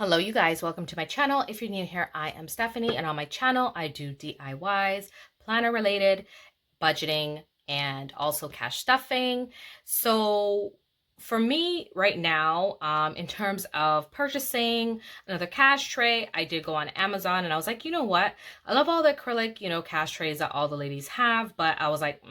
Hello you guys, welcome to my channel. If you're new here, I am Stephanie, and on my channel I do DIYs, planner related, budgeting, and also cash stuffing. So for me right now, in terms of purchasing another cash tray, I did go on Amazon and I was like, you know what? I love all the acrylic, cash trays that all the ladies have, but I was like,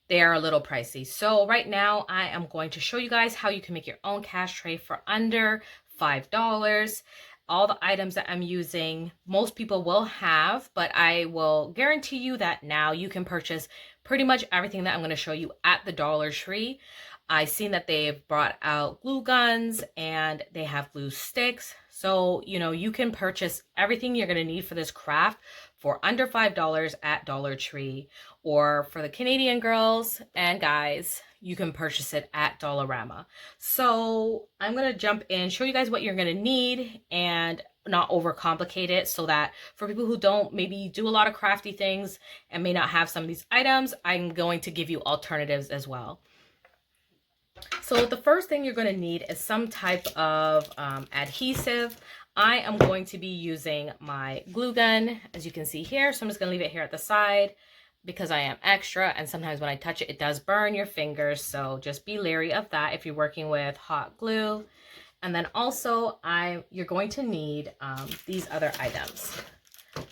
they are a little pricey. So right now I am going to show you guys how you can make your own cash tray for under $5. All the items that I'm using, most people will have, but I will guarantee you that now you can purchase pretty much everything that I'm going to show you at the Dollar Tree. I've seen that they've brought out glue guns and they have glue sticks. So, you can purchase everything you're going to need for this craft for under $5 at Dollar Tree. Or for the Canadian girls and guys, you can purchase it at Dollarama. So I'm going to jump in, show you guys what you're going to need and not overcomplicate it, so that for people who don't maybe do a lot of crafty things and may not have some of these items, I'm going to give you alternatives as well. So the first thing you're going to need is some type of adhesive. I am going to be using my glue gun, as you can see here. So I'm just going to leave it here at the side because I am extra, and sometimes when I touch it, it does burn your fingers. So just be leery of that if you're working with hot glue. And then also you're going to need these other items.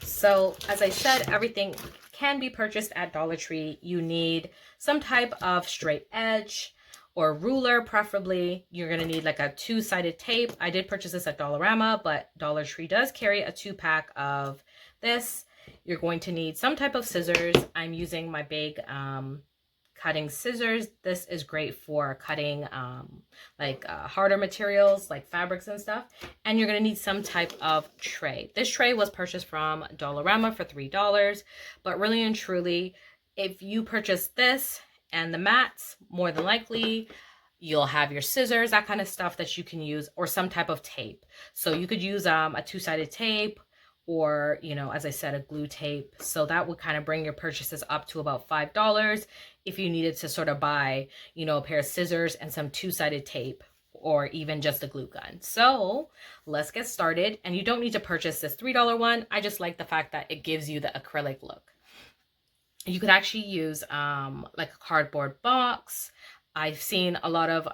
So as I said, everything can be purchased at Dollar Tree. You need some type of straight edge or ruler, preferably. You're going to need like a two-sided tape. I did purchase this at Dollarama, but Dollar Tree does carry a 2-pack of this. You're going to need some type of scissors. I'm using my big cutting scissors. This is great for cutting harder materials like fabrics and stuff. And you're going to need some type of tray. This tray was purchased from Dollarama for $3, but really and truly, if you purchase this and the mats, more than likely you'll have your scissors, that kind of stuff that you can use, or some type of tape. So you could use a two-sided tape, or as I said, a glue tape. So that would kind of bring your purchases up to about $5 if you needed to sort of buy a pair of scissors and some two-sided tape, or even just a glue gun. So let's get started. And you don't need to purchase this $3 one. I just like the fact that it gives you the acrylic look. You could actually use like a cardboard box. I've seen a lot of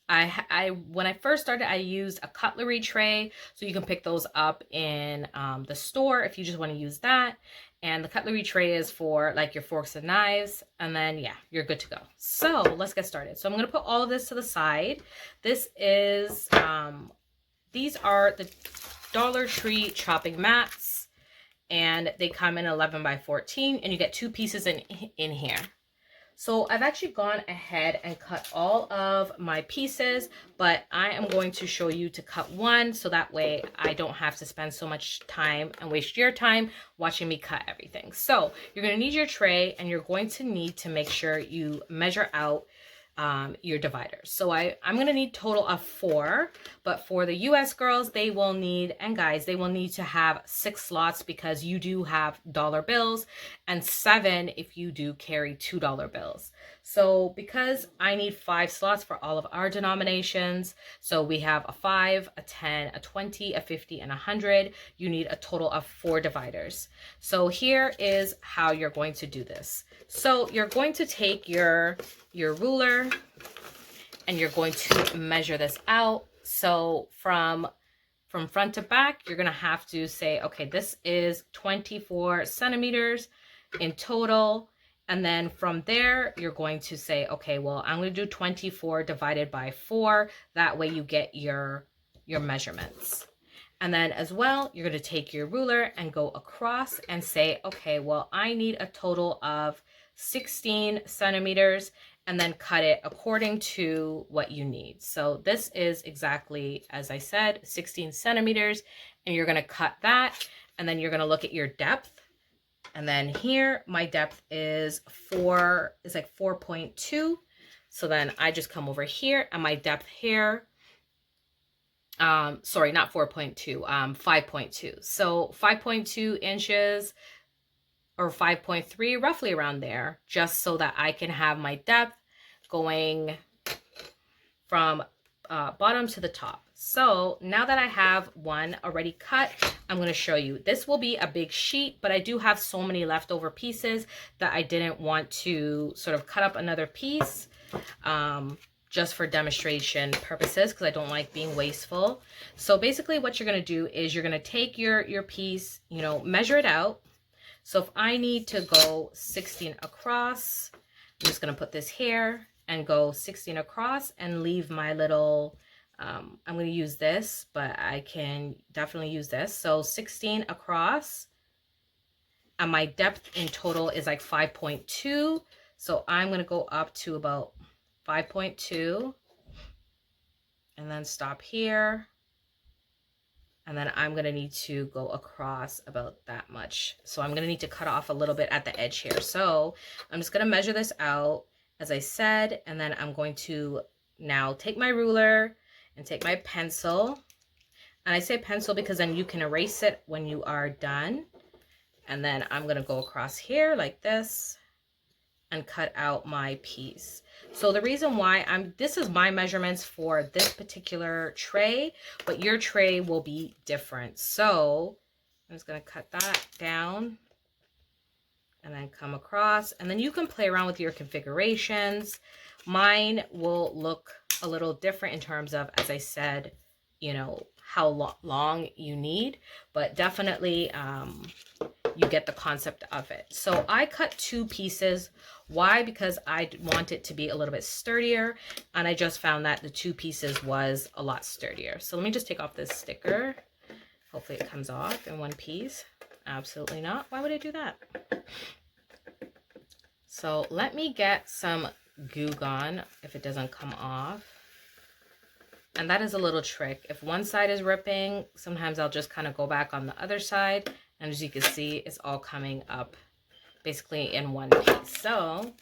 when I first started, I used a cutlery tray, so you can pick those up in the store if you just want to use that. And the cutlery tray is for like your forks and knives, and then yeah, you're good to go. So let's get started. So I'm going to put all of this to the side. This is these are the Dollar Tree chopping mats, and they come in 11 by 14, and you get 2 pieces in here. So I've actually gone ahead and cut all of my pieces, but I am going to show you to cut one, so that way I don't have to spend so much time and waste your time watching me cut everything. So you're going to need your tray, and you're going to need to make sure you measure out your dividers. So I'm going to need total of 4, but for the US girls, they will need, and guys, they will need to have 6 slots because you do have dollar bills, and 7 if you do carry $2 bills. So because I need 5 slots for all of our denominations, so we have a 5, a 10, a 20, a 50, and 100, you need a total of 4 dividers. So here is how you're going to do this. So you're going to take your ruler, and you're going to measure this out. So from front to back, you're going to have to say, okay, this is 24 centimeters in total. And then from there, you're going to say, okay, well, I'm going to do 24 divided by 4. That way you get your measurements. And then as well, you're going to take your ruler and go across and say, okay, well, I need a total of 16 centimeters, and then cut it according to what you need. So this is exactly, as I said, 16 centimeters, and you're going to cut that, and then you're going to look at your depth. And then here, my depth is like 4.2. So then I just come over here, and my depth here, sorry, not 4.2, 5.2. So 5.2 inches, or 5.3, roughly around there, just so that I can have my depth going from bottom to the top. So now that I have one already cut, I'm going to show you. This will be a big sheet, but I do have so many leftover pieces that I didn't want to sort of cut up another piece just for demonstration purposes, because I don't like being wasteful. So basically what you're going to do is you're going to take your piece, you know, measure it out. So if I need to go 16 across, I'm just going to put this here and go 16 across and leave my little, I'm going to use this, but I can definitely use this. So 16 across, and my depth in total is like 5.2. So I'm going to go up to about 5.2 and then stop here. And then I'm going to need to go across about that much. So I'm going to need to cut off a little bit at the edge here. So I'm just going to measure this out, as I said, and then I'm going to now take my ruler and take my pencil. And I say pencil because then you can erase it when you are done. And then I'm going to go across here like this and cut out my piece. So the reason why this is my measurements for this particular tray, but your tray will be different. So I'm just going to cut that down and then come across, and then you can play around with your configurations. Mine will look a little different in terms of, as I said, you know, how long you need, but definitely you get the concept of it. So I cut 2 pieces. Why? Because I want it to be a little bit sturdier, and I just found that the 2 pieces was a lot sturdier. So let me just take off this sticker. Hopefully it comes off in one piece. Absolutely not. Why would I do that? So let me get some Goo Gone if it doesn't come off. And that is a little trick. If one side is ripping, sometimes I'll just kind of go back on the other side. And as you can see, it's all coming up basically in one piece. So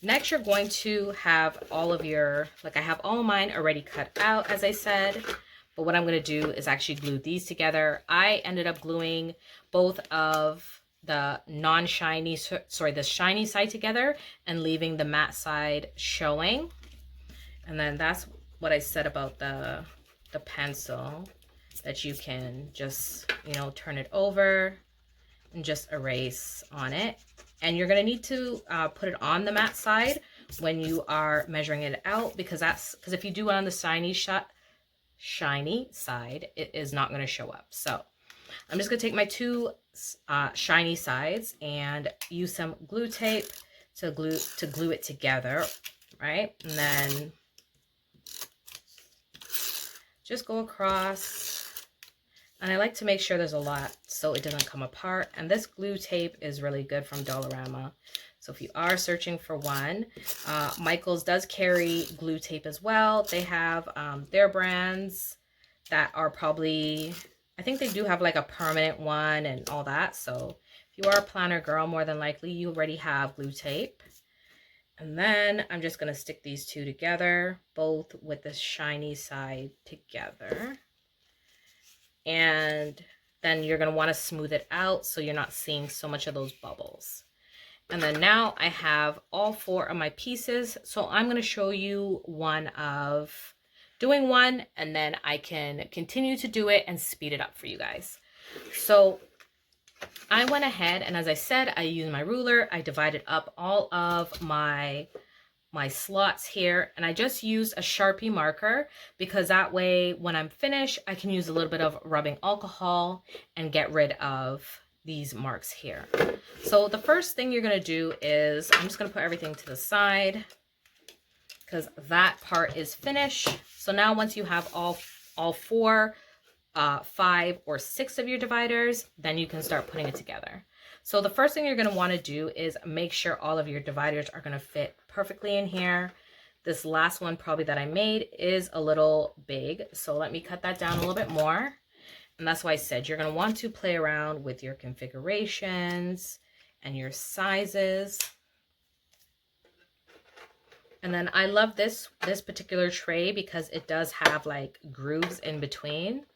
next you're going to have all of your, like I have all of mine already cut out, as I said. But what I'm going to do is actually glue these together. I ended up gluing both of the non-shiny, sorry, the shiny side together and leaving the matte side showing. And then that's what I said about the pencil, that you can just, you know, turn it over and just erase on it. And you're going to need to put it on the matte side when you are measuring it out, because if you do it on the shiny side, it is not going to show up. So I'm just going to take my 2 shiny sides and use some glue tape to glue it together, right? And then just go across, and I like to make sure there's a lot so it doesn't come apart. And this glue tape is really good from Dollarama. So if you are searching for one, Michaels does carry glue tape as well. They have their brands that are probably, I think they do have like a permanent one and all that. So if you are a planner girl, more than likely you already have glue tape. And then I'm just going to stick these 2 together, both with the shiny side together. And then you're going to want to smooth it out so you're not seeing so much of those bubbles. And then now I have all 4 of my pieces. So I'm going to show you doing one, and then I can continue to do it and speed it up for you guys. So I went ahead, and as I said, I used my ruler. I divided up all of my slots here, and I just used a Sharpie marker because that way when I'm finished, I can use a little bit of rubbing alcohol and get rid of these marks here. So the first thing you're going to do is, I'm just going to put everything to the side because that part is finished. So now once you have all 4, 5 or 6 of your dividers, then you can start putting it together. So the first thing you're going to want to do is make sure all of your dividers are going to fit perfectly in here. This last one probably that I made is a little big, so let me cut that down a little bit more. And that's why I said you're going to want to play around with your configurations and your sizes. And then I love this particular tray because it does have like grooves in between.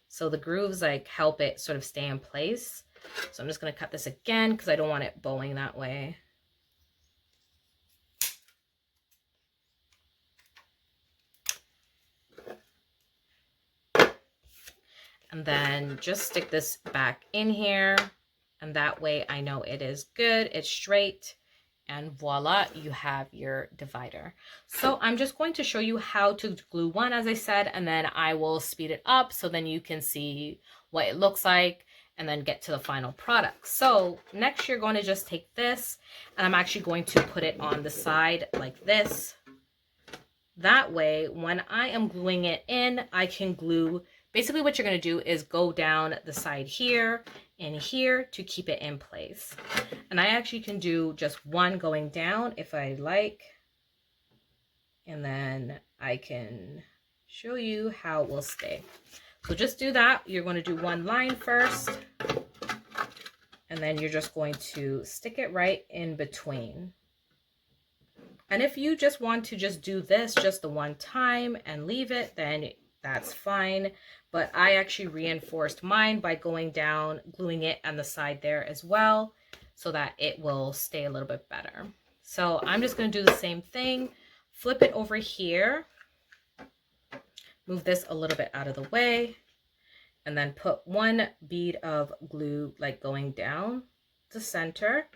So the grooves like help it sort of stay in place. So I'm just going to cut this again because I don't want it bowing that way. And then just stick this back in here. And that way I know it is good, it's straight. And voila, you have your divider. So I'm just going to show you how to glue one, as I said, and then I will speed it up so then you can see what it looks like and then get to the final product. So next you're going to just take this, and I'm actually going to put it on the side like this. That way, when I am gluing it in, I can glue, basically what you're going to do is go down the side here and here to keep it in place. And I actually can do just one going down if I like. And then I can show you how it will stay. So just do that. You're going to do one line first. And then you're just going to stick it right in between. And if you just want to just do this just the one time and leave it, then that's fine. But I actually reinforced mine by going down, gluing it on the side there as well, so that it will stay a little bit better. So I'm just going to do the same thing, flip it over here, move this a little bit out of the way, and then put one bead of glue like going down the center.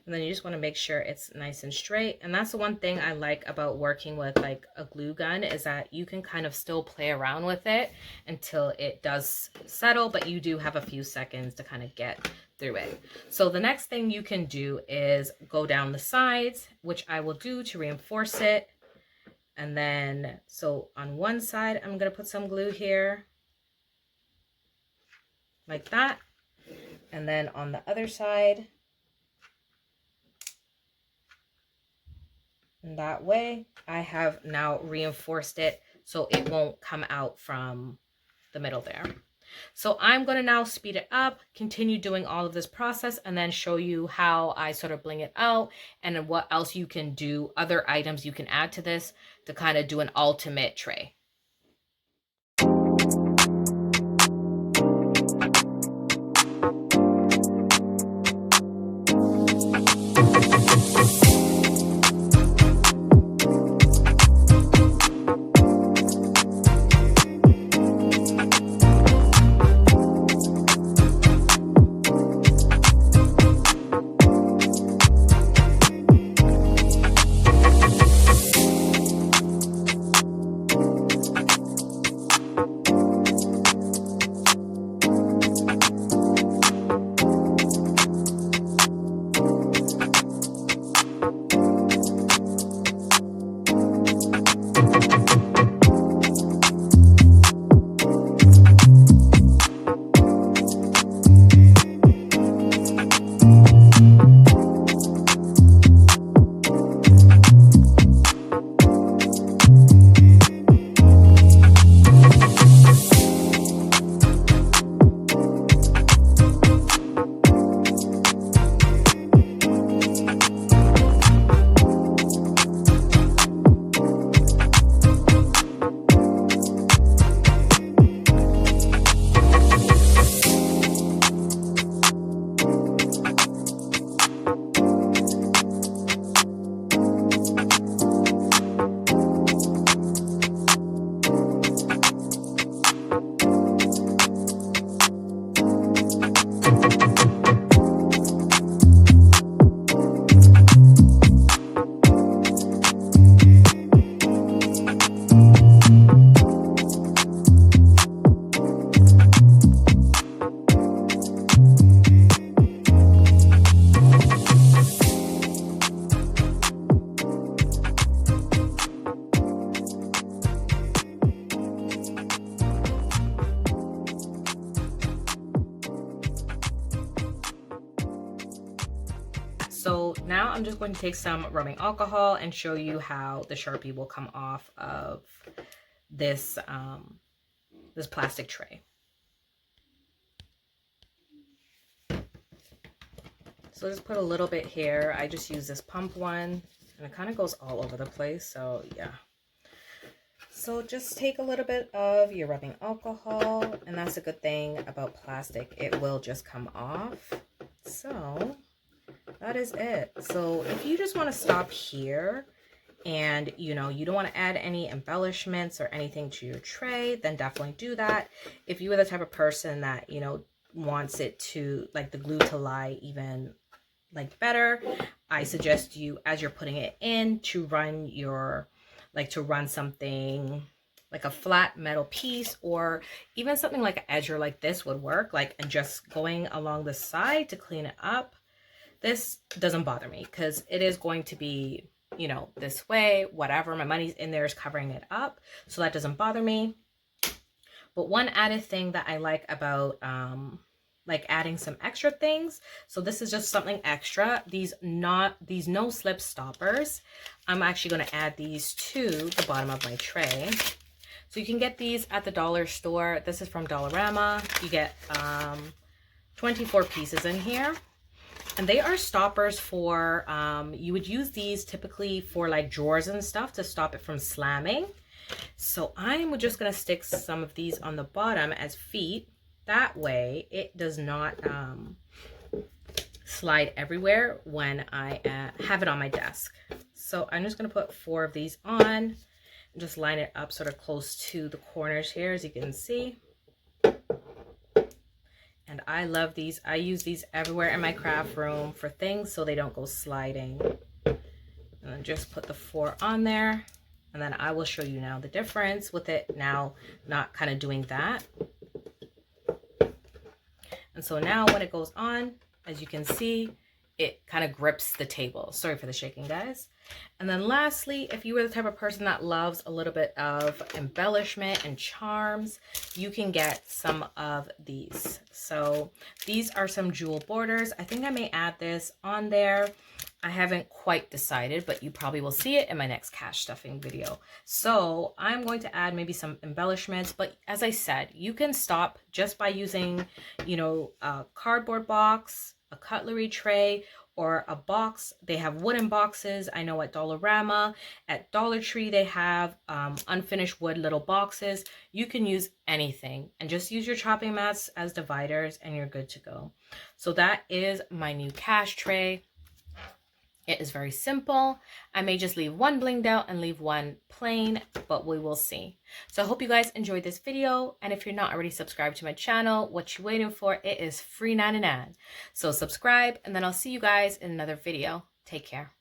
And then you just want to make sure it's nice and straight. And that's the one thing I like about working with like a glue gun, is that you can kind of still play around with it until it does settle, but you do have a few seconds to kind of get through it. So the next thing you can do is go down the sides, which I will do to reinforce it. And then, so on one side, I'm going to put some glue here like that. And then on the other side, and that way I have now reinforced it so it won't come out from the middle there. So I'm going to now speed it up, continue doing all of this process, and then show you how I sort of bling it out and what else you can do, other items you can add to this to kind of do an ultimate tray. So now I'm just going to take some rubbing alcohol and show you how the Sharpie will come off of this, this plastic tray. So just put a little bit here. I just use this pump one, and it kind of goes all over the place, so yeah. So just take a little bit of your rubbing alcohol, and that's a good thing about plastic. It will just come off. So that is it. So if you just want to stop here and you don't want to add any embellishments or anything to your tray, then definitely do that. If you are the type of person that wants it to, like, the glue to lie even like better, I suggest you, as you're putting it in, to run something like a flat metal piece, or even something like an edger like this would work, like, and just going along the side to clean it up. This doesn't bother me because it is going to be, this way, whatever. My money's in there is covering it up, so that doesn't bother me. But one added thing that I like about like adding some extra things, so this is just something extra, these no slip stoppers. I'm actually going to add these to the bottom of my tray. So you can get these at the dollar store. This is from Dollarama. You get 24 pieces in here. And they are stoppers for, you would use these typically for like drawers and stuff to stop it from slamming. So I'm just going to stick some of these on the bottom as feet. That way it does not slide everywhere when I have it on my desk. So I'm just going to put 4 of these on and just line it up sort of close to the corners here, as you can see. And I love these. I use these everywhere in my craft room for things so they don't go sliding. And then just put the 4 on there. And then I will show you now the difference with it now not kind of doing that. And so now when it goes on, as you can see, it kind of grips the table. Sorry for the shaking, guys. And then lastly, if you are the type of person that loves a little bit of embellishment and charms, you can get some of these. So these are some jewel borders. I think I may add this on there. I haven't quite decided, but you probably will see it in my next cash stuffing video. So I'm going to add maybe some embellishments, but as I said, you can stop just by using, a cardboard box, a cutlery tray, or a box. They have wooden boxes. I know at Dollarama, at Dollar Tree, they have unfinished wood little boxes. You can use anything and just use your chopping mats as dividers and you're good to go. So that is my new cash tray. It is very simple. I may just leave one blinged out and leave one plain, but we will see. So I hope you guys enjoyed this video. And if you're not already subscribed to my channel, what you waiting for? It is free 99. So subscribe, and then I'll see you guys in another video. Take care.